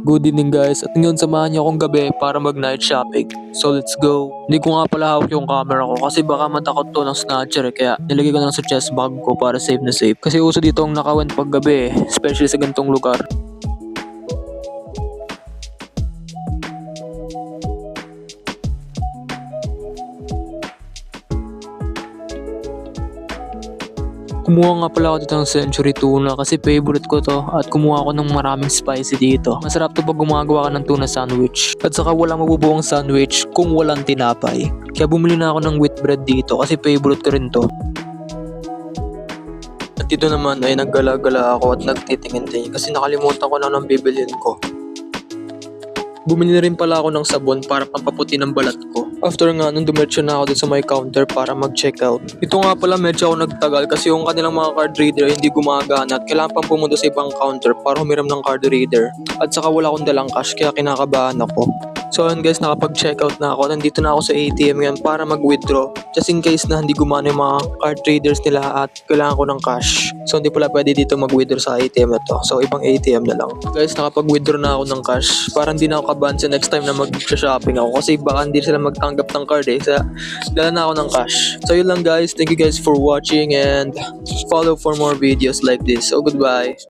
Good evening guys, at ngayon samahan niyo akong gabi para mag night shopping. So let's go. Hindi ko nga pala hawak yung camera ko kasi baka matakot to ng snatcher kaya nilagay ko lang sa chest bag ko para safe na safe. Kasi uso dito ang nakawin pag gabi especially sa ganitong lugar. Kumuha nga pala ako dito ng Century Tuna kasi favorite ko to at kumuha ako ng maraming spicy dito. Masarap to pag gumagawa ka ng tuna sandwich. At saka walang mabubuong sandwich kung walang tinapay. Kaya bumili na ako ng wheat bread dito kasi favorite ko rin to. At dito naman ay naggala-gala ako at nagtitingin-tingin kasi nakalimutan ko na ng bibilhin ko. Bumili na rin pala ako ng sabon para pampaputi ng balat ko. After nga nung dumiretso na ako dun sa may counter para mag-check out. Ito nga pala medyo ako nagtagal kasi yung kanilang mga card reader hindi gumagana at kailangan pang pumunta sa ibang counter para humiram ng card reader. At saka wala akong dalang cash kaya kinakabahan ako. So yun guys, nakapag-check out na ako. Nandito na ako sa ATM ngayon para mag-withdraw. Just in case na hindi gumana yung mga card readers nila at kailangan ko ng cash. So hindi pala pwede dito mag-withdraw sa ATM na to. So ibang ATM na lang. Guys, nakapag-withdraw na ako ng cash. Para hindi na ako kabahan sa next time na mag-shopping ako. Kasi baka hindi sila magtanggap ng card eh. Kaya dala na ako ng cash. So yun lang guys. Thank you guys for watching and follow for more videos like this. So goodbye.